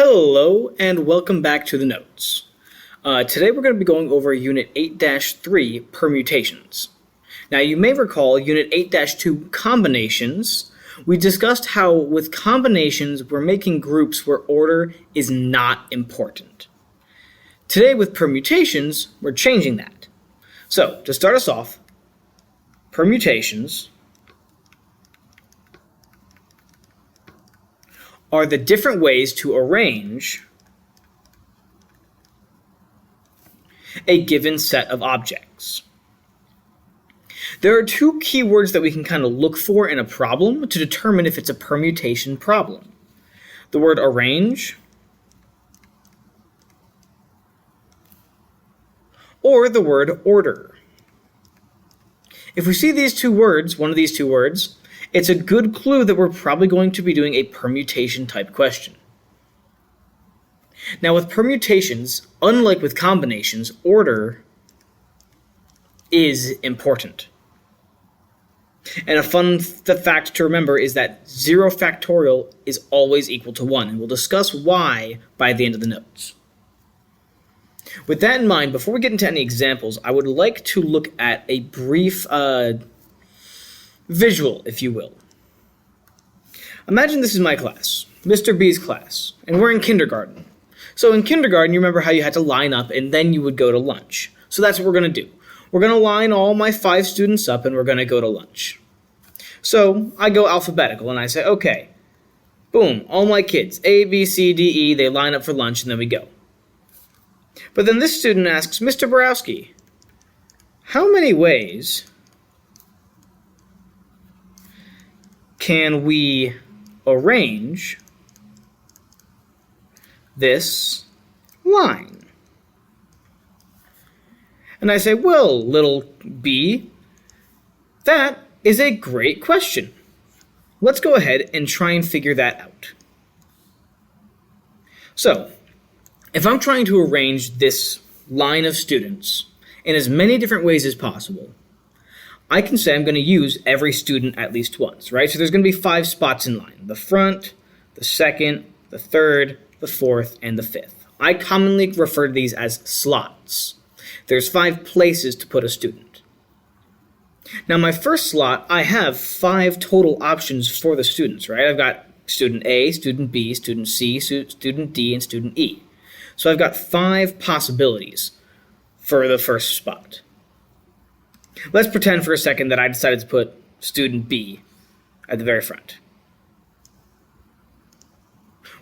Hello and welcome back to the notes. Today we're going to be going over Unit 8-3 Permutations. Now you may recall Unit 8-2 Combinations. We discussed how with combinations we're making groups where order is not important. Today with permutations we're changing that. So to start us off, permutations are the different ways to arrange a given set of objects. There are two keywords that we can kind of look for in a problem to determine if it's a permutation problem. The word arrange or the word order. If we see these two words, one of these two words, it's a good clue that we're probably going to be doing a permutation type question. Now with permutations, unlike with combinations, order is important. And a fun fact to remember is that 0 factorial is always equal to 1, and we'll discuss why by the end of the notes. With that in mind, before we get into any examples, I would like to look at a brief visual, if you will. Imagine this is my class, Mr. B's class, and we're in kindergarten. So in kindergarten, you remember how you had to line up and then you would go to lunch. So that's what we're going to do. We're going to line all my 5 students up and we're going to go to lunch. So I go alphabetical and I say, okay, boom, all my kids, A, B, C, D, E, they line up for lunch and then we go. But then this student asks, Mr. Borowski, how many ways can we arrange this line? And I say, well, little b, that is a great question. Let's go ahead and try and figure that out. So, if I'm trying to arrange this line of students in as many different ways as possible, I can say I'm going to use every student at least once, right? So there's going to be 5 spots in line: the front, the second, the third, the fourth, and the fifth. I commonly refer to these as slots. There's 5 places to put a student. Now my first slot, I have 5 total options for the students, right? I've got student A, student B, student C, student D, and student E. So I've got 5 possibilities for the first spot. Let's pretend for a second that I decided to put student B at the very front.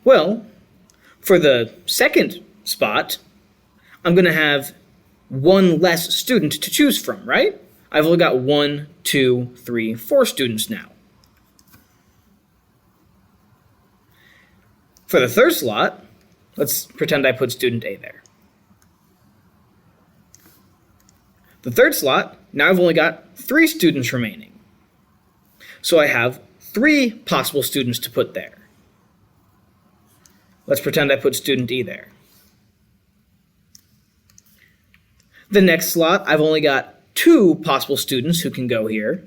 Well, for the second spot, I'm going to have 1 less student to choose from, right? I've only got 1, 2, 3, 4 students now. For the third slot, let's pretend I put student A there. The third slot, now I've only got 3 students remaining. So I have 3 possible students to put there. Let's pretend I put student E there. The next slot, I've only got 2 possible students who can go here.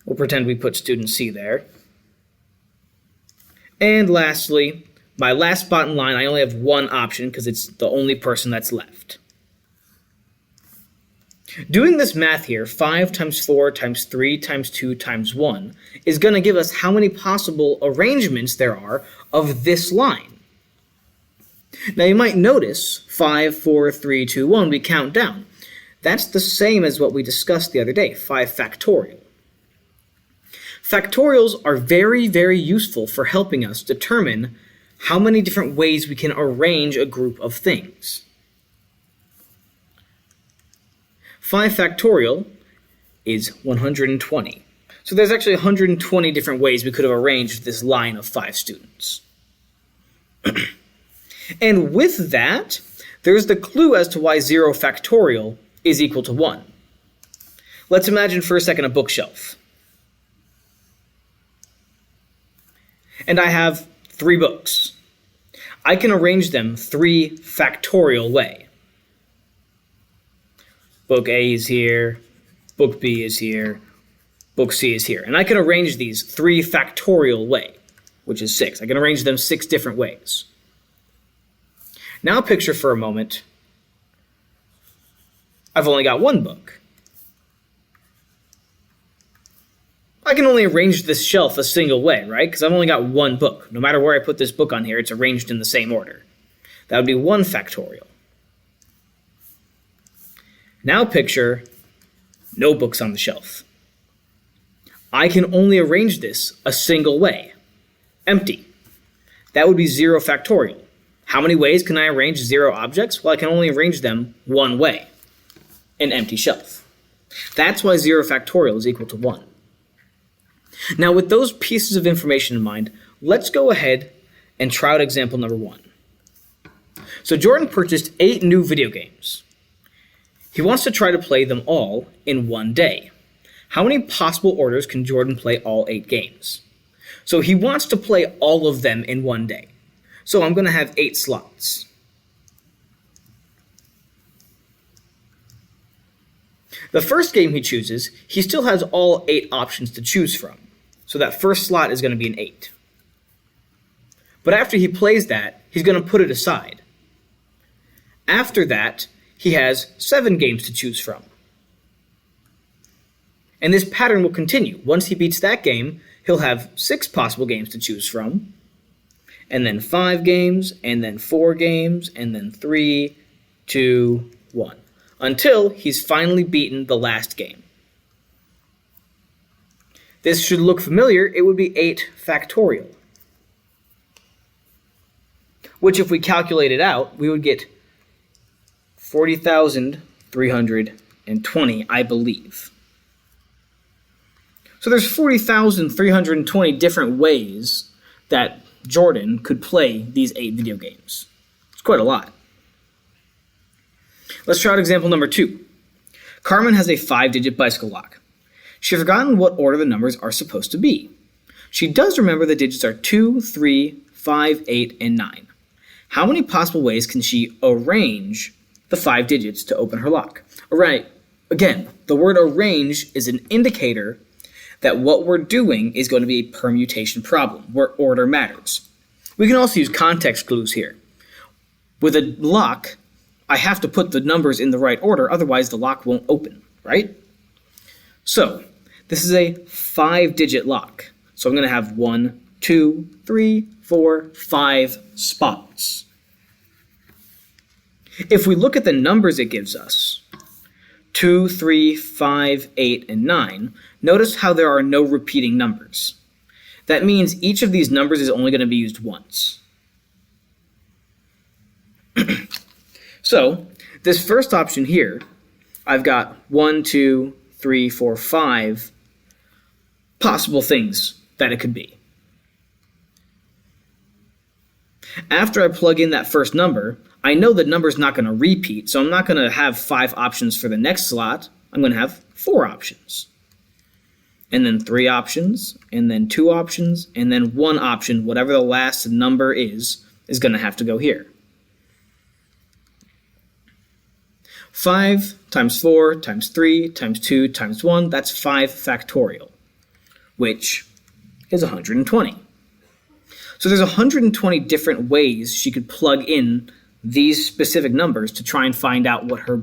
We'll pretend we put student C there. And lastly, my last spot in line, I only have 1 option because it's the only person that's left. Doing this math here, 5 times 4 times 3 times 2 times 1, is going to give us how many possible arrangements there are of this line. Now you might notice 5, 4, 3, 2, 1, we count down. That's the same as what we discussed the other day, 5 factorial. Factorials are very, very useful for helping us determine how many different ways we can arrange a group of things. 5 factorial is 120. So there's actually 120 different ways we could have arranged this line of 5 students. And with that, there's the clue as to why 0 factorial is equal to 1. Let's imagine for a second a bookshelf. And I have 3 books. I can arrange them 3 factorial way. Book A is here, book B is here, book C is here. And I can arrange these 3 factorial way, which is 6. I can arrange them 6 different ways. Now picture for a moment, I've only got 1 book. I can only arrange this shelf a single way, right? Because I've only got 1 book. No matter where I put this book on here, it's arranged in the same order. That would be 1 factorial. Now picture no books on the shelf. I can only arrange this a single way, empty. That would be 0 factorial. How many ways can I arrange 0 objects? Well, I can only arrange them 1 way, an empty shelf. That's why 0 factorial is equal to 1. Now, with those pieces of information in mind, let's go ahead and try out example number 1. So Jordan purchased 8 new video games. He wants to try to play them all in 1 day. How many possible orders can Jordan play all 8 games? So he wants to play all of them in 1 day. So I'm going to have 8 slots. The first game he chooses, he still has all 8 options to choose from. So that first slot is going to be an 8. But after he plays that, he's going to put it aside. After that, he has 7 games to choose from. And this pattern will continue. Once he beats that game, he'll have 6 possible games to choose from, and then 5 games, and then 4 games, and then 3, 2, 1, until he's finally beaten the last game. This should look familiar. It would be 8 factorial, which if we calculate it out, we would get 40,320, I believe. So there's 40,320 different ways that Jordan could play these 8 video games. It's quite a lot. Let's try out example number 2. Carmen has a 5-digit bicycle lock. She's forgotten what order the numbers are supposed to be. She does remember the digits are 2, 3, 5, 8, and 9. How many possible ways can she arrange the 5 digits to open her lock? All right, again, the word arrange is an indicator that what we're doing is going to be a permutation problem, where order matters. We can also use context clues here. With a lock, I have to put the numbers in the right order, otherwise the lock won't open, right? So, this is a 5-digit lock. So I'm going to have 1, 2, 3, 4, 5 spots. If we look at the numbers it gives us, 2, 3, 5, 8, and 9, notice how there are no repeating numbers. That means each of these numbers is only going to be used once. So, this first option here, I've got 1, 2, 3, 4, 5 possible things that it could be. After I plug in that first number, I know the number's not going to repeat, so I'm not going to have 5 options for the next slot. I'm going to have 4 options. And then 3 options, and then 2 options, and then 1 option, whatever the last number is going to have to go here. 5 times 4 times 3 times 2 times 1, that's 5 factorial, which is 120. So there's 120 different ways she could plug in these specific numbers to try and find out what her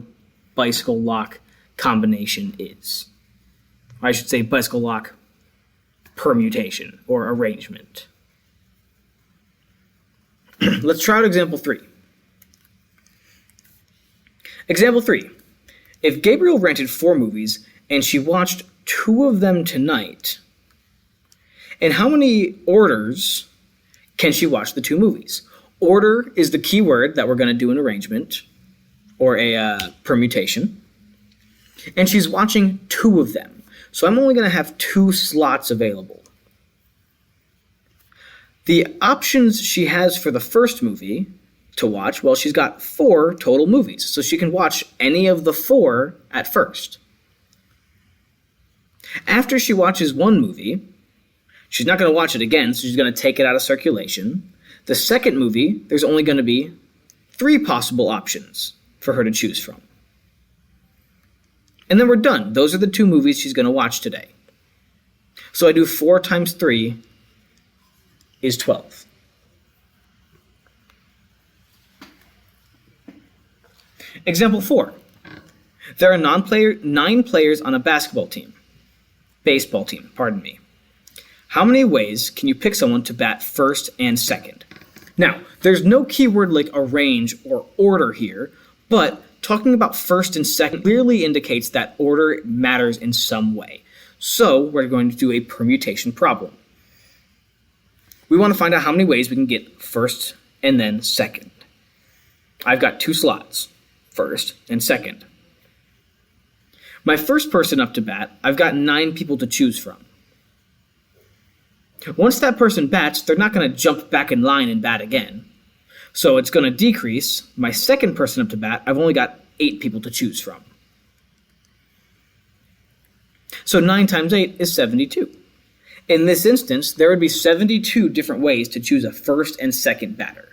bicycle lock combination is. I should say bicycle lock permutation or arrangement. Let's try out example 3. Example 3. If Gabriel rented 4 movies and she watched 2 of them tonight, in how many orders can she watch the 2 movies? Order is the key word that we're going to do an arrangement or a permutation. And she's watching 2 of them. So I'm only going to have 2 slots available. The options she has for the first movie to watch, well, she's got 4 total movies. So she can watch any of the 4 at first. After she watches 1 movie, she's not going to watch it again, so she's going to take it out of circulation. The second movie, there's only going to be 3 possible options for her to choose from. And then we're done. Those are the 2 movies she's going to watch today. So I do 4 times 3 is 12. Example 4. There are 9 players on a baseball team. Pardon me. How many ways can you pick someone to bat first and second? Now, there's no keyword like arrange or order here, but talking about first and second clearly indicates that order matters in some way. So we're going to do a permutation problem. We want to find out how many ways we can get first and then second. I've got 2 slots, first and second. My first person up to bat, I've got 9 people to choose from. Once that person bats, they're not going to jump back in line and bat again. So it's going to decrease. My second person up to bat, I've only got 8 people to choose from. So 9 times 8 is 72. In this instance, there would be 72 different ways to choose a first and second batter.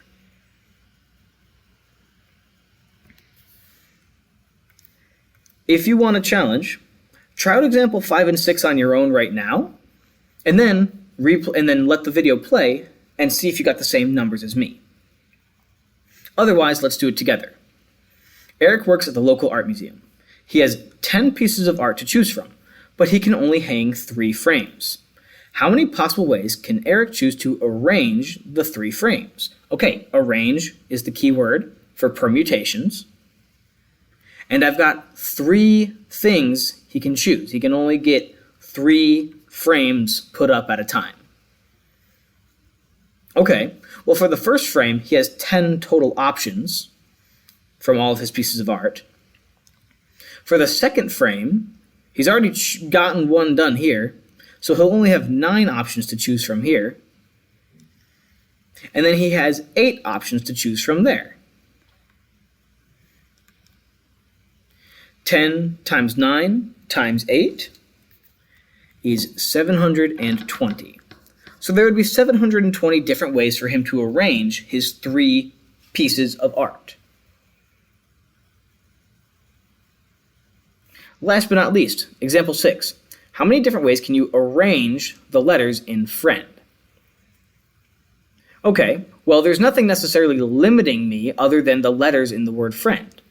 If you want a challenge, try out example 5 and 6 on your own right now, and then let the video play and see if you got the same numbers as me. Otherwise, let's do it together. Eric works at the local art museum. He has 10 pieces of art to choose from, but he can only hang 3 frames. How many possible ways can Eric choose to arrange the 3 frames? Okay, arrange is the key word for permutations. And I've got 3 things he can choose. He can only get 3 frames put up at a time. Okay, well for the first frame, he has 10 total options from all of his pieces of art. For the second frame, he's already gotten 1 done here, so he'll only have 9 options to choose from here. And then he has 8 options to choose from there. 10 times 9 times 8 is 720. So there would be 720 different ways for him to arrange his 3 pieces of art. Last but not least, example 6. How many different ways can you arrange the letters in friend? Okay, well there's nothing necessarily limiting me other than the letters in the word friend.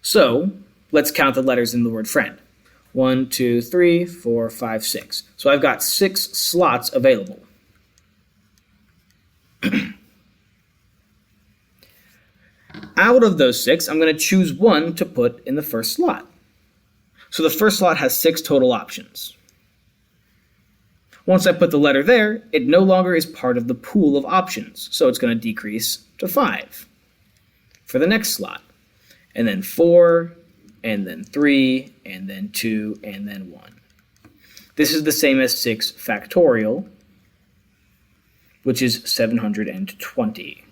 So let's count the letters in the word friend. 1, 2, 3, 4, 5, 6. So I've got 6 slots available. Out of those 6, I'm going to choose 1 to put in the first slot. So the first slot has 6 total options. Once I put the letter there, it no longer is part of the pool of options, so it's going to decrease to 5 for the next slot, and then 4, and then 3, and then 2, and then 1. This is the same as 6 factorial, which is 720.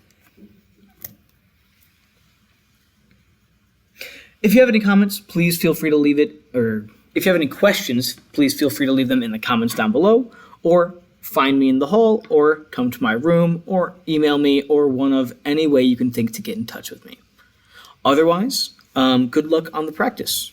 If you have any comments, please feel free to leave it, or if you have any questions, please feel free to leave them in the comments down below, or find me in the hall, or come to my room, or email me, or one of any way you can think to get in touch with me. Otherwise, good luck on the practice.